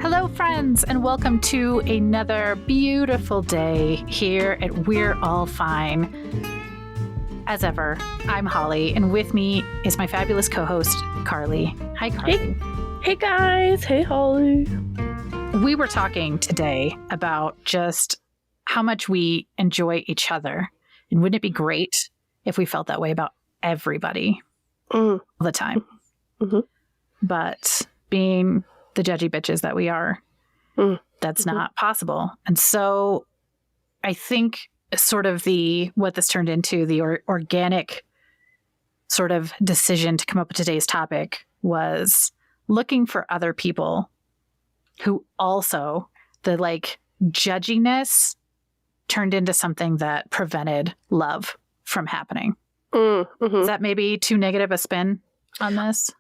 Hello, friends, and welcome to another beautiful day here at We're All Fine. As ever, I'm Holly, and with me is my fabulous co-host, Carley. Hi, Carley. Hey guys. Hey, Holly. We were talking today about just how much we enjoy each other, and wouldn't it be great if we felt that way about everybody all the time? Mm-hmm. But being the judgy bitches that we are, that's not possible. And so I think sort of what this turned into, the organic sort of decision to come up with today's topic was looking for other people who also, the judginess turned into something that prevented love from happening. Is that maybe too negative a spin on this?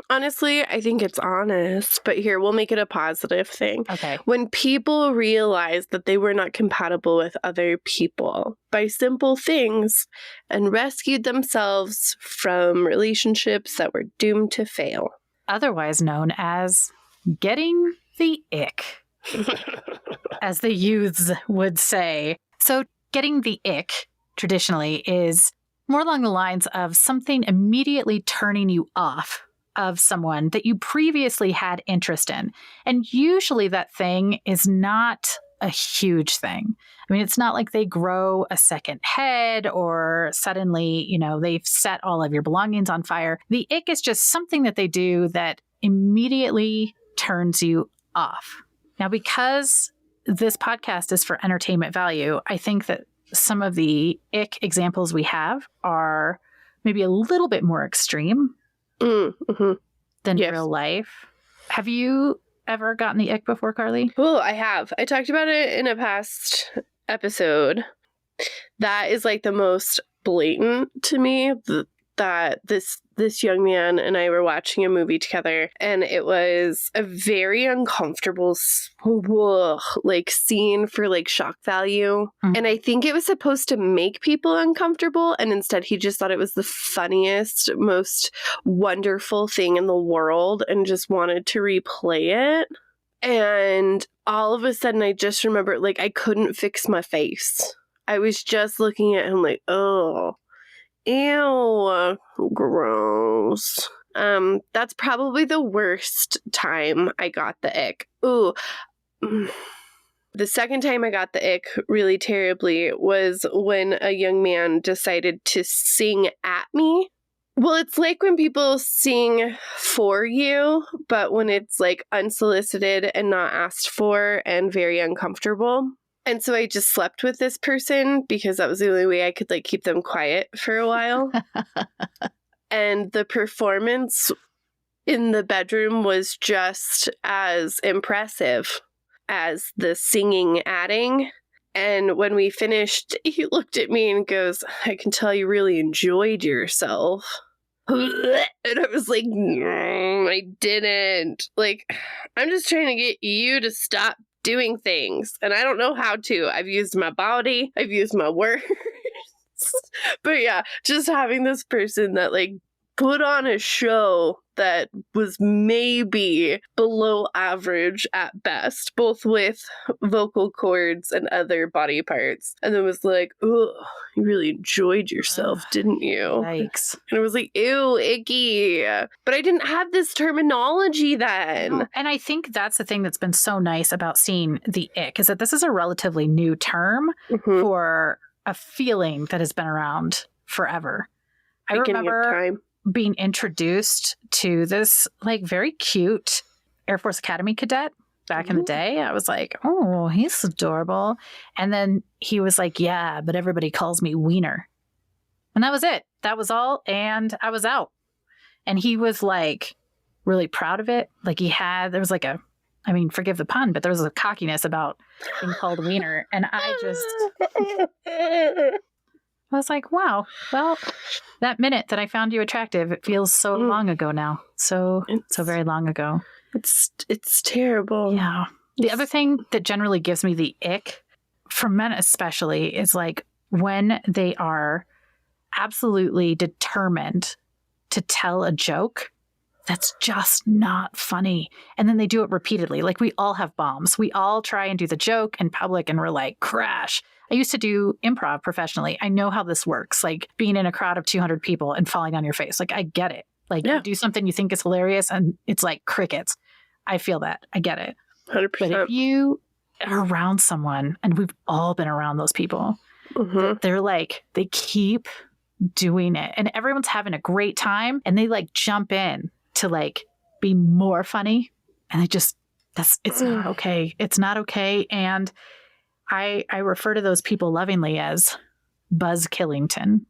Honestly, I think it's honest, but here, we'll make it a positive thing. Okay. When people realized that they were not compatible with other people by simple things and rescued themselves from relationships that were doomed to fail. Otherwise known as getting the ick, as the youths would say. So getting the ick traditionally is more along the lines of something immediately turning you off of someone that you previously had interest in. And usually that thing is not a huge thing. I mean, it's not like they grow a second head or suddenly, they've set all of your belongings on fire. The ick is just something that they do that immediately turns you off. Now, because this podcast is for entertainment value, I think that some of the ick examples we have are maybe a little bit more extreme than real life. Have you ever gotten the ick before, Carly? Oh, I have. I talked about it in a past episode. That is like the most blatant to me, that this young man and I were watching a movie together, and it was a very uncomfortable scene for shock value. And I think it was supposed to make people uncomfortable, and instead he just thought it was the funniest, most wonderful thing in the world and just wanted to replay it. And all of a sudden I just remember I couldn't fix my face. I was just looking at him like, oh, ew, gross. That's probably the worst time I got the ick. Ooh. The second time I got the ick really terribly was when a young man decided to sing at me. Well, it's like when people sing for you, but when it's unsolicited and not asked for and very uncomfortable. And so I just slept with this person because that was the only way I could keep them quiet for a while. And the performance in the bedroom was just as impressive as the singing adding. And when we finished, he looked at me and goes, I can tell you really enjoyed yourself. And I was like, no, I didn't. I'm just trying to get you to stop doing things, and I don't know how to. I've used my body, I've used my words. But yeah, just having this person that put on a show that was maybe below average at best, both with vocal cords and other body parts, and then was like, oh, you really enjoyed yourself, didn't you? Yikes. And it was like, ew, icky. But I didn't have this terminology then. No. And I think that's the thing that's been so nice about seeing the ick, is that this is a relatively new term for a feeling that has been around forever. I remember being introduced to this very cute Air Force Academy cadet back in the day. I was like, oh, he's adorable. And then he was like, yeah, but everybody calls me Wiener. And that was it. That was all. And I was out. And he was really proud of it. There was forgive the pun, but there was a cockiness about being called Wiener. And I was like, wow, well, that minute that I found you attractive, it feels so long ago now. So very long ago. It's terrible. Yeah. The other thing that generally gives me the ick, for men especially, is when they are absolutely determined to tell a joke That's just not funny. And then they do it repeatedly. Like, we all have bombs. We all try and do the joke in public and we're like, crash. I used to do improv professionally. I know how this works. Like, being in a crowd of 200 people and falling on your face. Like, I get it. Like, you do something you think is hilarious and it's like crickets. I feel that. I get it. 100%. But if you are around someone, and we've all been around those people, they're like, they keep doing it and everyone's having a great time and they like jump in to like be more funny, and it's not okay. It's not okay. And I refer to those people lovingly as Buzz Killington.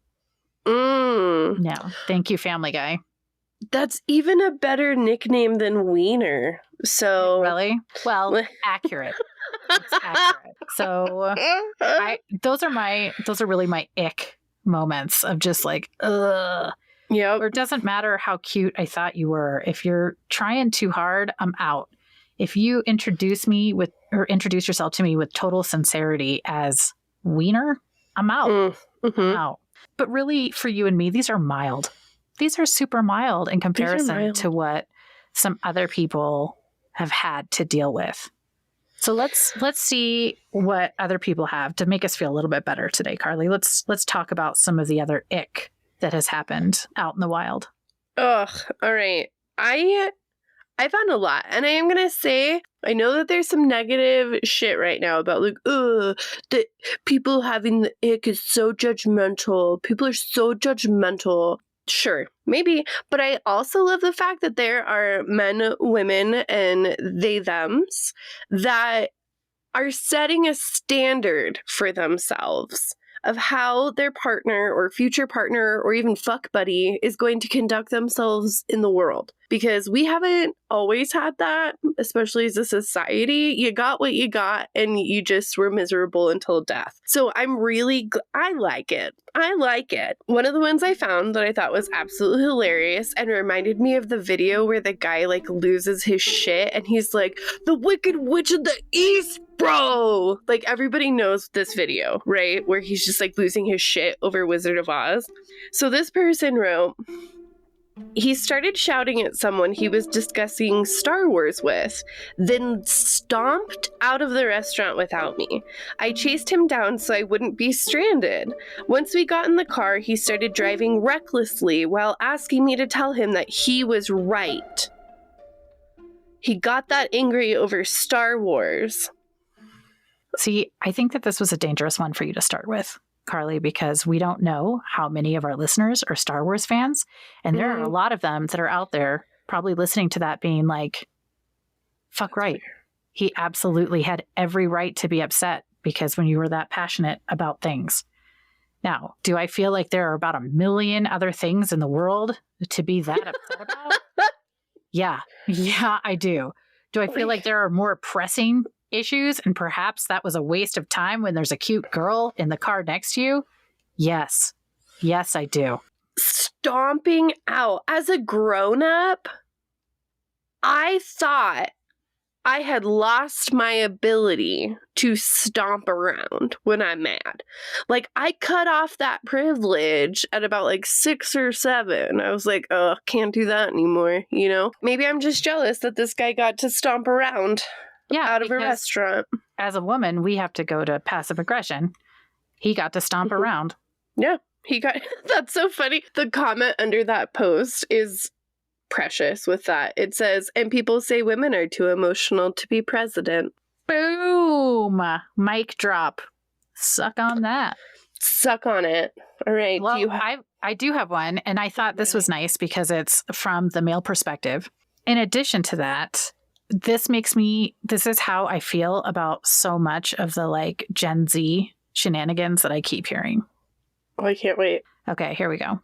No, thank you, Family Guy. That's even a better nickname than Wiener. So really, well, accurate. It's accurate. So those are really my ick moments of just like, ugh. Yeah. Or it doesn't matter how cute I thought you were. If you're trying too hard, I'm out. If you introduce yourself to me with total sincerity as Wiener, I'm out. I'm out. But really, for you and me, these are mild. These are super mild in comparison to what some other people have had to deal with. So let's see what other people have to make us feel a little bit better today, Carly. Let's talk about some of the other ick that has happened out in the wild. Ugh. All right. I found a lot. And I am going to say, I know that there's some negative shit right now about like, that people having the ick is so judgmental. People are so judgmental. Sure, maybe. But I also love the fact that there are men, women, and they, thems that are setting a standard for themselves of how their partner or future partner or even fuck buddy is going to conduct themselves in the world. Because we haven't always had that, especially as a society. You got what you got and you just were miserable until death. So I'm really, I like it. I like it. One of the ones I found that I thought was absolutely hilarious and reminded me of the video where the guy like loses his shit and he's like, the Wicked Witch of the East, bro. Like everybody knows this video, right? Where he's just like losing his shit over Wizard of Oz. So this person wrote, he started shouting at someone he was discussing Star Wars with, then stomped out of the restaurant without me. I chased him down so I wouldn't be stranded. Once we got in the car, he started driving recklessly while asking me to tell him that he was right. He got that angry over Star Wars. See, I think that this was a dangerous one for you to start with, Carly, because we don't know how many of our listeners are Star Wars fans. And there are a lot of them that are out there probably listening to that being like, fuck right. He absolutely had every right to be upset because when you were that passionate about things. Now, do I feel like there are about 1 million other things in the world to be that upset about? Yeah, I do. Do I feel like there are more pressing issues and perhaps that was a waste of time when there's a cute girl in the car next to you? Yes, I do. Stomping out. As a grown-up, I thought I had lost my ability to stomp around when I'm mad. Like, I cut off that privilege at about like 6 or 7. I was like, oh, can't do that anymore, you know? Maybe I'm just jealous that this guy got to stomp around. Yeah, out of a restaurant. As a woman, we have to go to passive aggression. He got to stomp around. Yeah, he got. That's so funny. The comment under that post is precious with that. It says, and people say women are too emotional to be president. Boom! Mic drop. Suck on that. Suck on it. All right. Well, I do have one, and I thought this was nice because it's from the male perspective. In addition to that, this is how I feel about so much of the like Gen Z shenanigans that I keep hearing. Oh, I can't wait. Okay, here we go.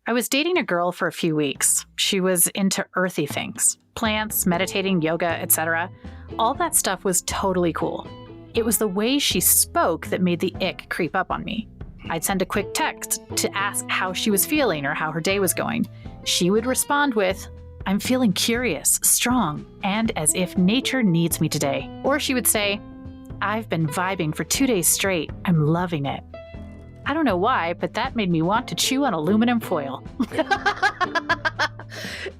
I was dating a girl for a few weeks. She was into earthy things, plants, meditating, yoga, etc. All that stuff was totally cool. It was the way she spoke that made the ick creep up on me. I'd send a quick text to ask how she was feeling or how her day was going. She would respond with, I'm feeling curious, strong, and as if nature needs me today. Or she would say, I've been vibing for 2 days straight. I'm loving it. I don't know why, but that made me want to chew on aluminum foil.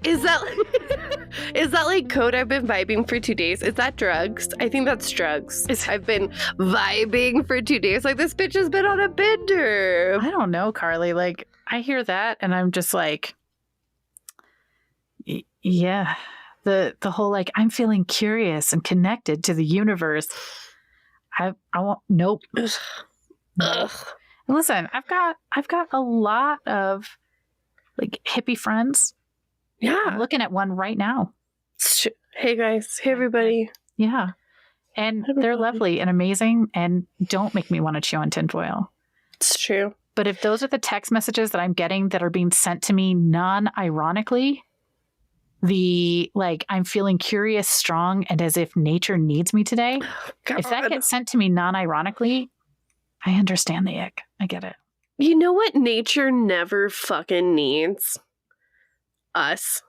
Is that like code I've been vibing for 2 days? Is that drugs? I think that's drugs. I've been vibing for 2 days. Like, this bitch has been on a bender. I don't know, Carly. Like, I hear that and I'm just like, yeah. The whole like, I'm feeling curious and connected to the universe. I won't. Nope. Ugh. Listen, I've got a lot of like hippie friends. Yeah. I'm looking at one right now. Hey guys. Hey everybody. Yeah. And they're lovely and amazing and don't make me want to chew on tinfoil. It's true. But if those are the text messages that I'm getting that are being sent to me non-ironically, the like, I'm feeling curious, strong, and as if nature needs me today. God. If that gets sent to me non-ironically, I understand the ick. I get it. You know what nature never fucking needs? Us.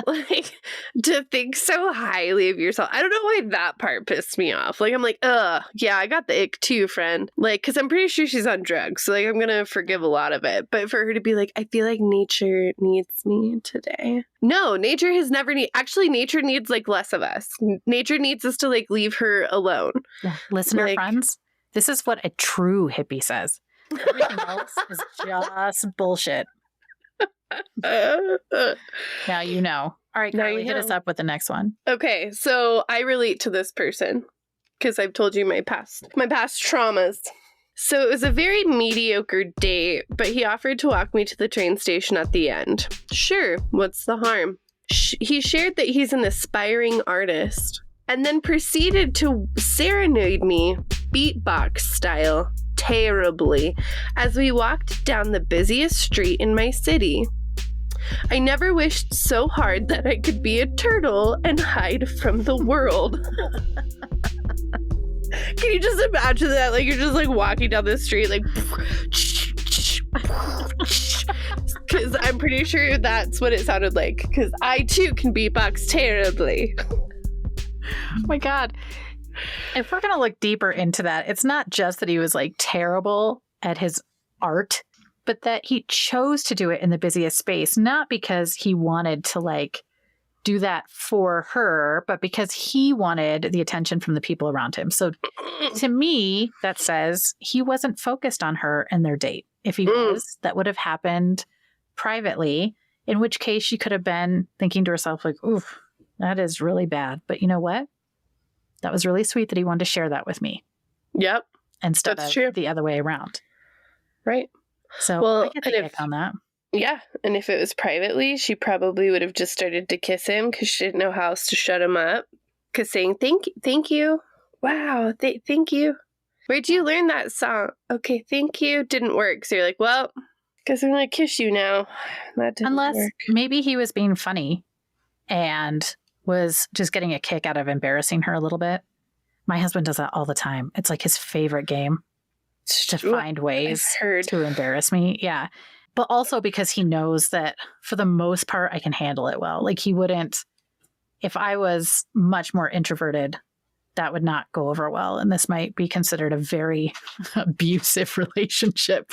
Like, to think so highly of yourself. I don't know why that part pissed me off. Like, I'm like, yeah, I got the ick too, friend. Like, because I'm pretty sure she's on drugs. So, like, I'm going to forgive a lot of it. But for her to be like, I feel like nature needs me today. No, nature has never actually, nature needs, like, less of us. Nature needs us to, like, leave her alone. Yeah. Listener like, friends, this is what a true hippie says. Everything else is just bullshit. Now you know. All right, Carly, hit us up with the next one. Okay, so I relate to this person because I've told you my past traumas. So it was a very mediocre date, but he offered to walk me to the train station at the end. Sure, what's the harm? He shared that he's an aspiring artist and then proceeded to serenade me beatbox style terribly as we walked down the busiest street in my city. I never wished so hard that I could be a turtle and hide from the world. Can you just imagine that? Like, you're just like walking down the street, like, because I'm pretty sure that's what it sounded like. Because I too can beatbox terribly. Oh my God. If we're going to look deeper into that, it's not just that he was like terrible at his art, but that he chose to do it in the busiest space, not because he wanted to like do that for her, but because he wanted the attention from the people around him. So to me, that says he wasn't focused on her and their date. If he was, that would have happened privately, in which case she could have been thinking to herself like, oof, that is really bad. But you know what? That was really sweet that he wanted to share that with me. Yep. Instead of the other way around. Right. So well, I get the ick on that. Yeah. And if it was privately, she probably would have just started to kiss him because she didn't know how else to shut him up. Because saying, thank you. Wow. Thank you. Where'd you learn that song? Okay, thank you. Didn't work. So you're like, well, guess I'm going to kiss you now. That didn't work. Maybe he was being funny and was just getting a kick out of embarrassing her a little bit. My husband does that all the time. It's like his favorite game to find ways to embarrass me. Yeah. But also because he knows that for the most part, I can handle it well. Like he wouldn't, if I was much more introverted, that would not go over well. And this might be considered a very abusive relationship.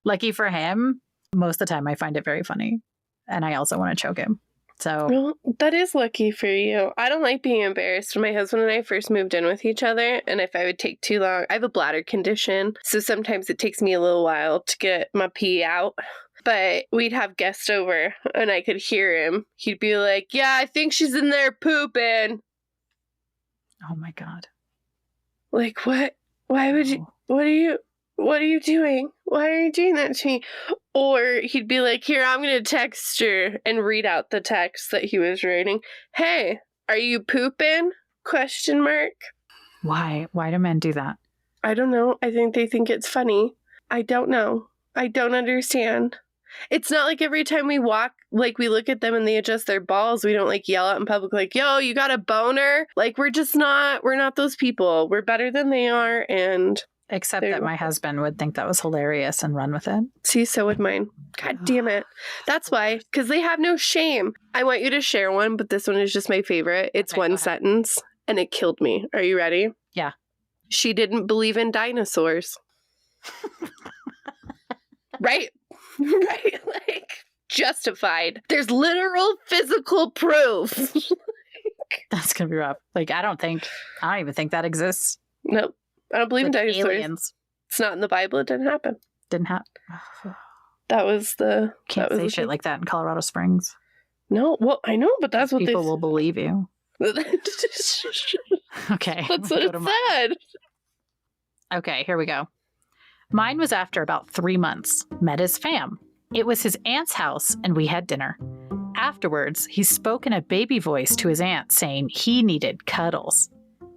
Lucky for him, most of the time I find it very funny. And I also want to choke him. So well, that is lucky for you. I don't like being embarrassed. When my husband and I first moved in with each other, and if I would take too long, I have a bladder condition. So sometimes it takes me a little while to get my pee out. But we'd have guests over and I could hear him. He'd be like, yeah, I think she's in there pooping. Oh my God. Like, what? Why would you? What are you doing? Why are you doing that to me? Or he'd be like, here, I'm going to text her and read out the text that he was writing. Hey, are you pooping? Question mark. Why? Why do men do that? I don't know. I think they think it's funny. I don't know. I don't understand. It's not like every time we walk, like we look at them and they adjust their balls, we don't like yell out in public like, yo, you got a boner? Like we're not those people. We're better than they are. And except that my husband would think that was hilarious and run with it. See, so would mine. God damn it. That's why, because they have no shame. I want you to share one, but this one is just my favorite. It's one sentence and it killed me. Are you ready? Yeah. She didn't believe in dinosaurs. Right? Right? Like, justified. There's literal physical proof. That's going to be rough. Like, I don't even think that exists. Nope. I don't believe in dinosaurs. Aliens. It's not in the Bible. It didn't happen. Didn't happen. That was the... Can't that was say the shit thing. like that in Colorado Springs. No, well, I know, but that's what People will believe you. Okay. That's what it said. Okay, here we go. Mine was after about 3 months. Met his fam. It was his aunt's house, and we had dinner. Afterwards, he spoke in a baby voice to his aunt, saying he needed cuddles.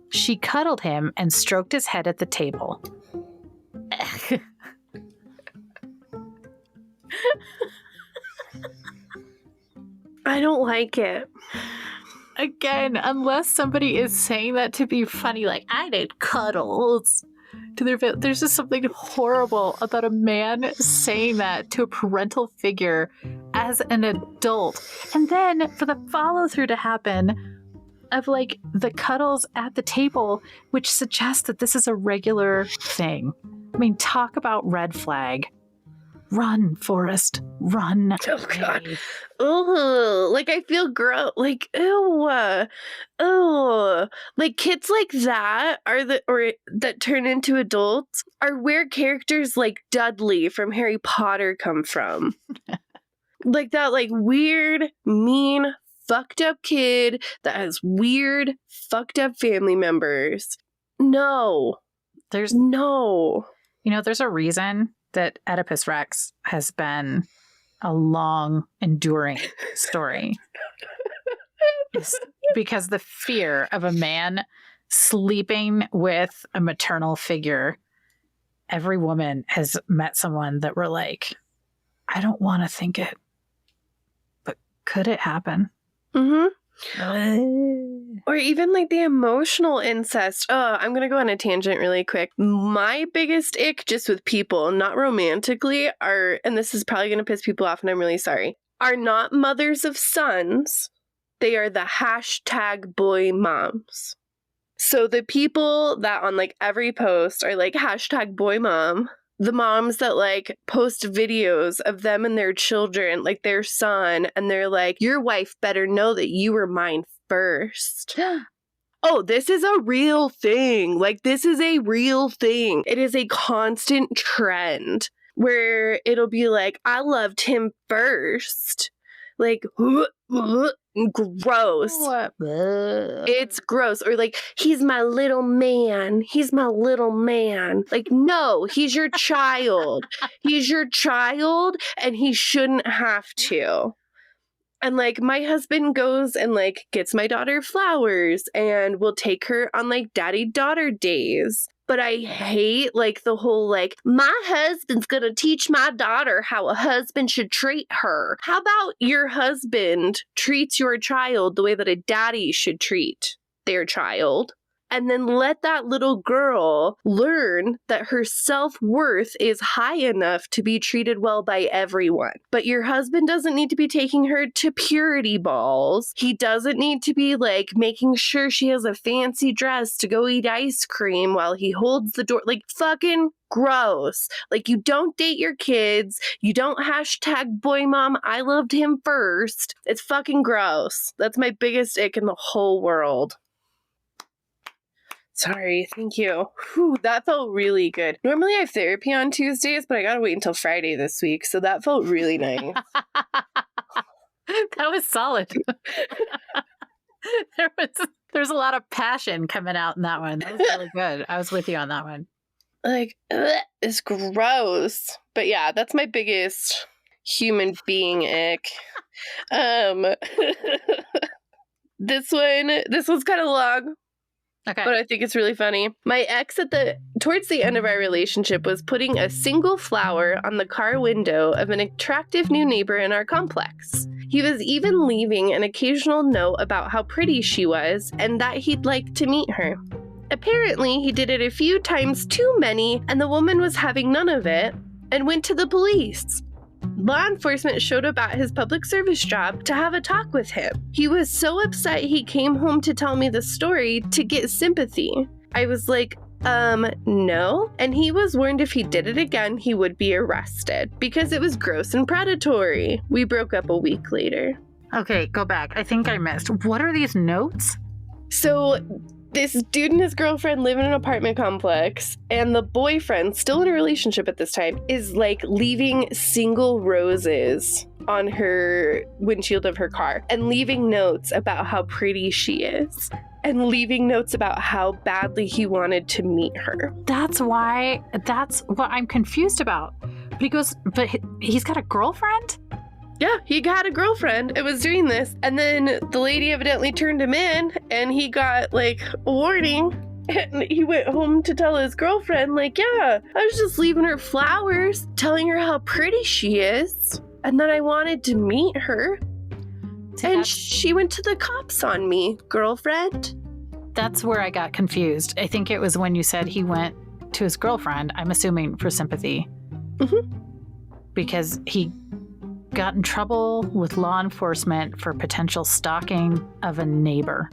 She cuddled him and stroked his head at the table. I don't like it. Again, unless somebody is saying that to be funny, like, I need cuddles to their family. There's just something horrible about a man saying that to a parental figure as an adult. And then for the follow through to happen of like the cuddles at the table, which suggests that this is a regular thing. I mean, talk about red flag. Run, Forrest, run. Oh, God. Oh, like I feel gross. Like, ew. Oh, like kids like that that turn into adults are where characters like Dudley from Harry Potter come from. Like that, like weird, mean, fucked up kid that has weird, fucked up family members. No. There's a reason that Oedipus Rex has been a long, enduring story. It's because the fear of a man sleeping with a maternal figure. Every woman has met someone that were like, I don't want to think it, but could it happen? Mm-hmm. Or even like the emotional incest. I'm gonna go on a tangent really quick. My biggest ick just with people, not romantically, and this is probably gonna piss people off and I'm really sorry, are not mothers of sons. They are the hashtag boy moms. So the people that on like every post are like hashtag boy mom. The moms that like post videos of them and their children, like their son, and they're like, your wife better know that you were mine first. Oh, this is a real thing. Like, this is a real thing. It is a constant trend where it'll be like, I loved him first. Like, gross. It's gross. Or like, he's my little man. He's my little man. Like, no, he's your child. He's your child, and he shouldn't have to. And like, my husband goes and like gets my daughter flowers and will take her on like daddy-daughter days. But I hate like the whole like, my husband's gonna teach my daughter how a husband should treat her. How about your husband treats your child the way that a daddy should treat their child? And then let that little girl learn that her self-worth is high enough to be treated well by everyone. But your husband doesn't need to be taking her to purity balls. He doesn't need to be like making sure she has a fancy dress to go eat ice cream while he holds the door. Like, fucking gross. Like, you don't date your kids. You don't hashtag boy mom. I loved him first. It's fucking gross. That's my biggest ick in the whole world. Sorry, thank you. Whew, that felt really good. Normally I have therapy on Tuesdays, but I gotta wait until Friday this week, so that felt really nice. That was solid. There's a lot of passion coming out in that one. That was really good. I was with you on that one. Like, it's gross. But yeah, that's my biggest human being ick. This one's kind of long. Okay. But I think it's really funny. My ex towards the end of our relationship was putting a single flower on the car window of an attractive new neighbor in our complex. He was even leaving an occasional note about how pretty she was and that he'd like to meet her. Apparently, he did it a few times too many, and the woman was having none of it and went to the police. Law enforcement showed up at his public service job to have a talk with him. He was so upset he came home to tell me the story to get sympathy. I was like, No. And he was warned if he did it again, he would be arrested because it was gross and predatory. We broke up a week later. Okay, go back. I think I missed. What are these notes? So this dude and his girlfriend live in an apartment complex, and the boyfriend, still in a relationship at this time, is like leaving single roses on her windshield of her car and leaving notes about how pretty she is and leaving notes about how badly he wanted to meet her. That's what I'm confused about. But he's got a girlfriend? Yeah, he got a girlfriend and was doing this. And then the lady evidently turned him in and he got like a warning. And he went home to tell his girlfriend, like, yeah, I was just leaving her flowers, telling her how pretty she is and that I wanted to meet her. And she went to the cops on me, girlfriend. That's where I got confused. I think it was when you said he went to his girlfriend, I'm assuming for sympathy. Mm-hmm. Because he got in trouble with law enforcement for potential stalking of a neighbor.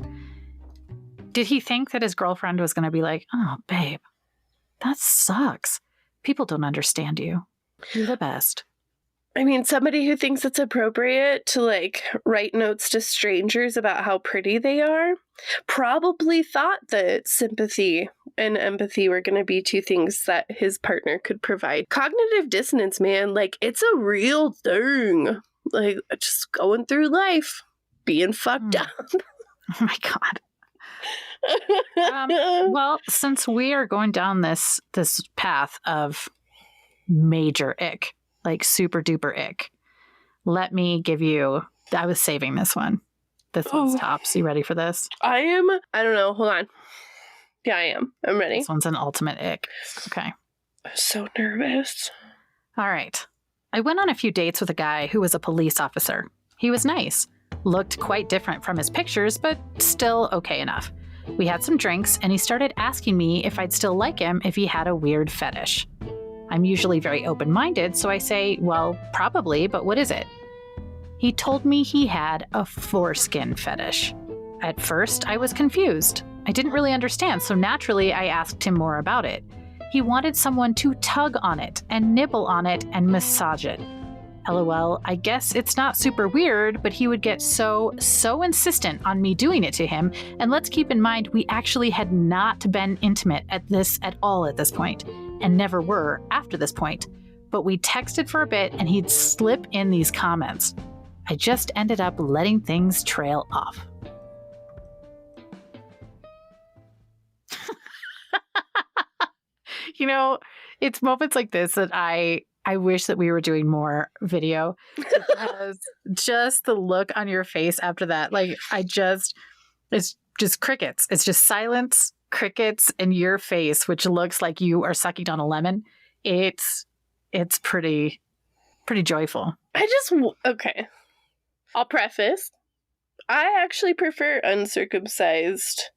Did he think that his girlfriend was going to be like, oh, babe, that sucks. People don't understand you. You're the best. I mean, somebody who thinks it's appropriate to like write notes to strangers about how pretty they are probably thought that sympathy and empathy were going to be two things that his partner could provide. Cognitive dissonance, man, like it's a real thing. Like just going through life, being fucked up. Oh my God. Well, since we are going down this path of major ick, like super duper ick, let me give you, I was saving this one. This one's tops. You ready for this? I don't know. Hold on. Yeah, I am. I'm ready. This one's an ultimate ick. Okay. I'm so nervous. All right. I went on a few dates with a guy who was a police officer. He was nice. Looked quite different from his pictures, but still okay enough. We had some drinks, and he started asking me if I'd still like him if he had a weird fetish. I'm usually very open-minded, so I say, well, probably, but what is it? He told me he had a foreskin fetish. At first, I was confused. I didn't really understand, so naturally I asked him more about it. He wanted someone to tug on it and nibble on it and massage it. LOL, I guess it's not super weird, but he would get so insistent on me doing it to him. And let's keep in mind, we actually had not been intimate at all at this point, and never were after this point. But we texted for a bit and he'd slip in these comments. I just ended up letting things trail off. You know, it's moments like this that I wish that we were doing more video, because just the look on your face after that, like it's just crickets. It's just silence, crickets in your face, which looks like you are sucking on a lemon. It's pretty joyful. Okay. I'll preface. I actually prefer uncircumcised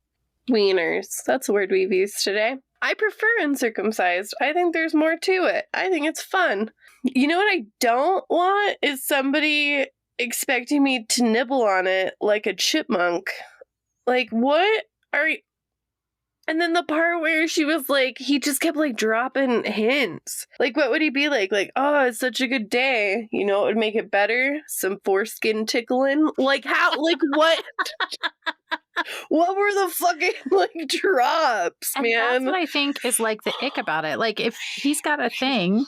wieners. That's a word we've used today. I prefer uncircumcised. I think there's more to it. I think it's fun. You know what I don't want is somebody expecting me to nibble on it like a chipmunk. Like, what are you... And then the part where she was like, he just kept like dropping hints. Like, what would he be like? Like, oh, it's such a good day. You know, it would make it better. Some foreskin tickling. Like, how? Like, what? What were the fucking like drops, and man? That's what I think is like the ick about it. Like, if he's got a thing,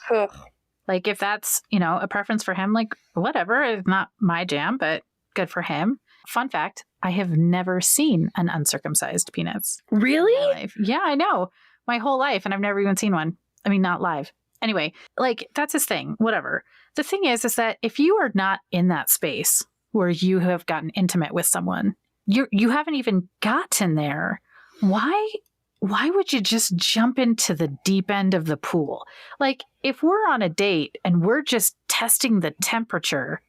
like if that's, you know, a preference for him, like whatever, it's not my jam, but good for him. Fun fact, I have never seen an uncircumcised penis. Really? Yeah, I know. My whole life, and I've never even seen one. I mean, not live. Anyway, like that's his thing, whatever. The thing is that if you are not in that space where you have gotten intimate with someone, you haven't even gotten there. Why would you just jump into the deep end of the pool? Like, if we're on a date and we're just testing the temperature,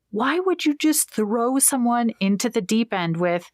why would you just throw someone into the deep end with,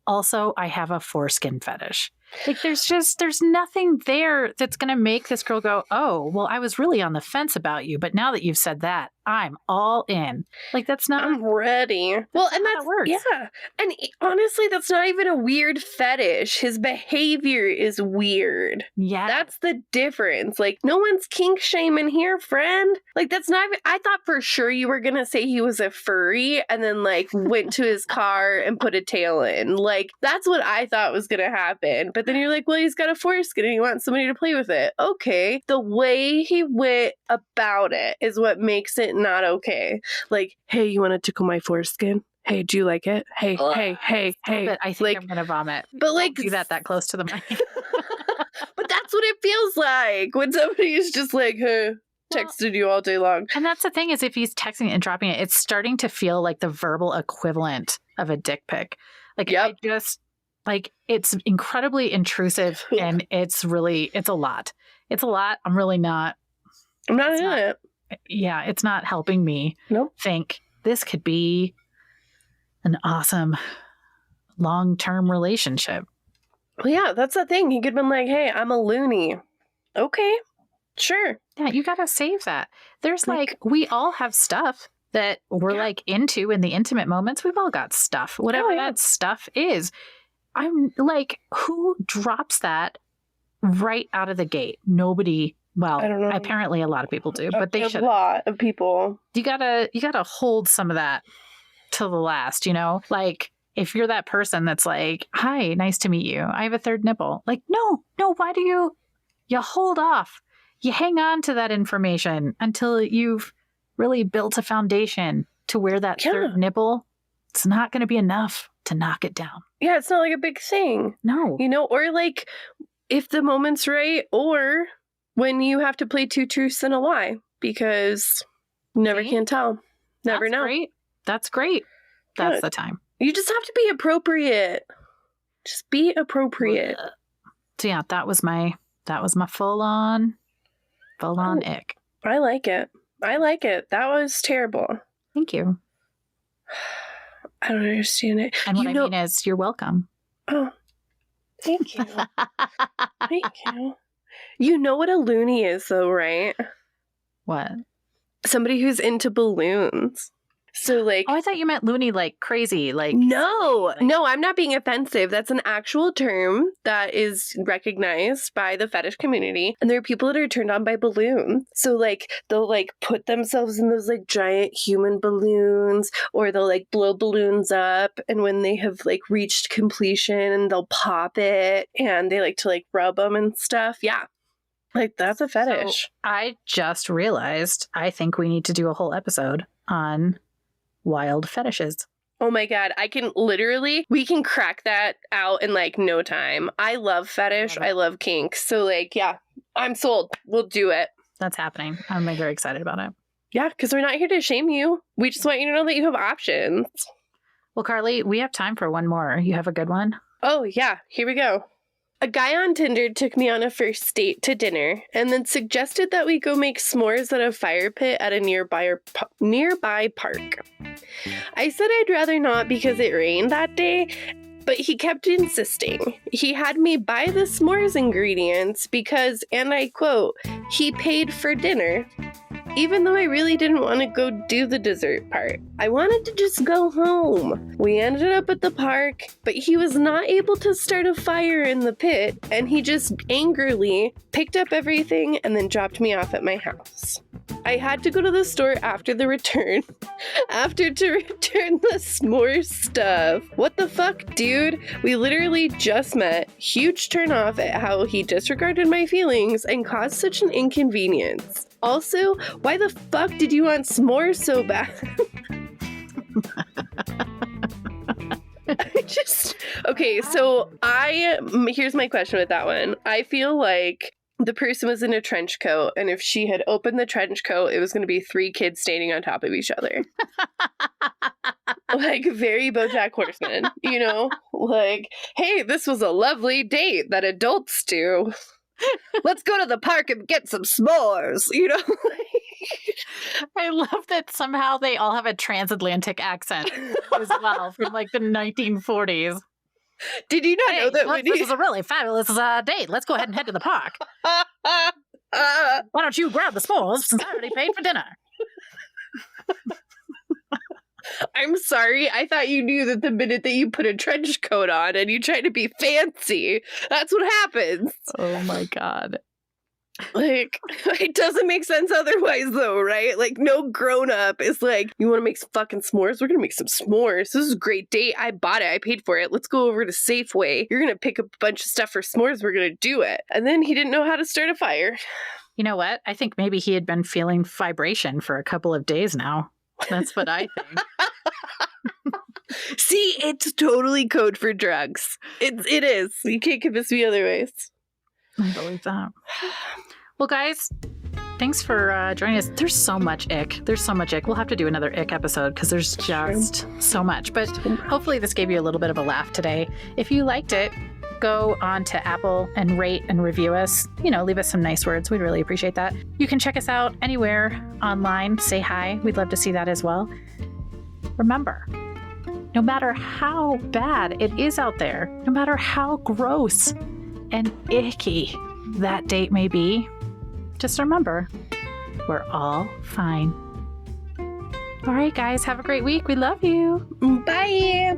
also, I have a foreskin fetish? Like, there's nothing there that's going to make this girl go, oh, well, I was really on the fence about you, but now that you've said that, I'm all in. Like, that's not. I'm ready. Well, and how that works. Yeah. And honestly, that's not even a weird fetish. His behavior is weird. Yeah. That's the difference. Like, no one's kink shaming here, friend. Like, that's not even, I thought for sure you were going to say he was a furry and then, like, went to his car and put a tail in. Like, that's what I thought was going to happen. But then you're like, well, he's got a foreskin and he wants somebody to play with it. Okay. The way he went about it is what makes it not okay. Like, hey, you want to tickle my foreskin? Hey, do you like it? Hey, hey. But I think like, I'm gonna vomit. But like, don't do that close to the mic. But that's what it feels like when somebody's just like, hey, texted you all day long. And that's the thing is, if he's texting and dropping it, it's starting to feel like the verbal equivalent of a dick pic. Like, I just like, it's incredibly intrusive, and it's a lot. It's a lot. I'm not in it. Yeah, it's not helping me think this could be an awesome long-term relationship. Well, yeah, that's the thing. He could have been like, hey, I'm a loony. Okay, sure. Yeah, you got to save that. There's like, we all have stuff that we're like into in the intimate moments. We've all got stuff, whatever that stuff is. I'm like, who drops that right out of the gate? Nobody. Well, I don't know. Apparently a lot of people do, but they should. A lot of people. You gotta hold some of that till the last, you know? Like, if you're that person that's like, hi, nice to meet you. I have a third nipple. Like, no, why do you hold off? You hang on to that information until you've really built a foundation to where that third nipple, it's not going to be enough to knock it down. Yeah, it's not like a big thing. No. You know, or like, if the moment's right, or when you have to play two truths and a lie, because you never can tell. Never know. That's great. That's the time. You just have to be appropriate. Just be appropriate. So yeah, that was my full on ick. I like it. That was terrible. Thank you. I don't understand it. And what I mean is, you're welcome. Oh, thank you. Thank you. You know what a loony is, though, right? What? Somebody who's into balloons. So, like... Oh, I thought you meant loony, like crazy, like... No, I'm not being offensive. That's an actual term that is recognized by the fetish community. And there are people that are turned on by balloons. So, like, they'll, like, put themselves in those, like, giant human balloons, or they'll, like, blow balloons up. And when they have, like, reached completion, they'll pop it. And they like to, like, rub them and stuff. Yeah. Like, that's a fetish. So I just realized I think we need to do a whole episode on wild fetishes. Oh my God. We can crack that out in like no time. I love fetish. I love kink. So like, yeah, I'm sold. We'll do it. That's happening. I'm like very excited about it. Yeah, because we're not here to shame you. We just want you to know that you have options. Well, Carly, we have time for one more. You have a good one? Oh yeah, here we go. A guy on Tinder took me on a first date to dinner and then suggested that we go make s'mores at a fire pit at a nearby park. I said I'd rather not because it rained that day, but he kept insisting. He had me buy the s'mores ingredients because, and I quote, he paid for dinner. Even though I really didn't want to go do the dessert part. I wanted to just go home. We ended up at the park, but he was not able to start a fire in the pit, and he just angrily picked up everything and then dropped me off at my house. I had to go to the store after to return the s'mores stuff. What the fuck, dude? We literally just met. Huge turn off at how he disregarded my feelings and caused such an inconvenience. Also, why the fuck did you want s'mores so bad? Here's my question with that one. I feel like the person was in a trench coat, and if she had opened the trench coat, it was going to be 3 kids standing on top of each other. Like, very BoJack Horseman, you know? Like, hey, this was a lovely date that adults do. Let's go to the park and get some s'mores, you know? I love that somehow they all have a transatlantic accent as well from like the 1940s. Did you not know that when this is a really fabulous date. Let's go ahead and head to the park. Why don't you grab the s'mores since I already paid for dinner? I'm sorry. I thought you knew that the minute that you put a trench coat on and you try to be fancy, that's what happens. Oh my God. Like, it doesn't make sense otherwise, though, right? Like, no grown-up is like, you want to make some fucking s'mores? We're going to make some s'mores. This is a great date. I bought it. I paid for it. Let's go over to Safeway. You're going to pick up a bunch of stuff for s'mores. We're going to do it. And then he didn't know how to start a fire. You know what? I think maybe he had been feeling vibration for a couple of days now. That's what I think. See, it's totally code for drugs. It is. You can't convince me otherwise. I believe that. Well, guys, thanks for joining us. There's so much ick. We'll have to do another ick episode because there's just so much. But hopefully this gave you a little bit of a laugh today. If you liked it, go on to Apple and rate and review us. Leave us some nice words. We'd really appreciate that. You can check us out anywhere online. Say hi. We'd love to see that as well. Remember, no matter how bad it is out there, no matter how gross and icky that date may be, just remember, we're all fine. All right, guys, have a great week. We love you. Bye.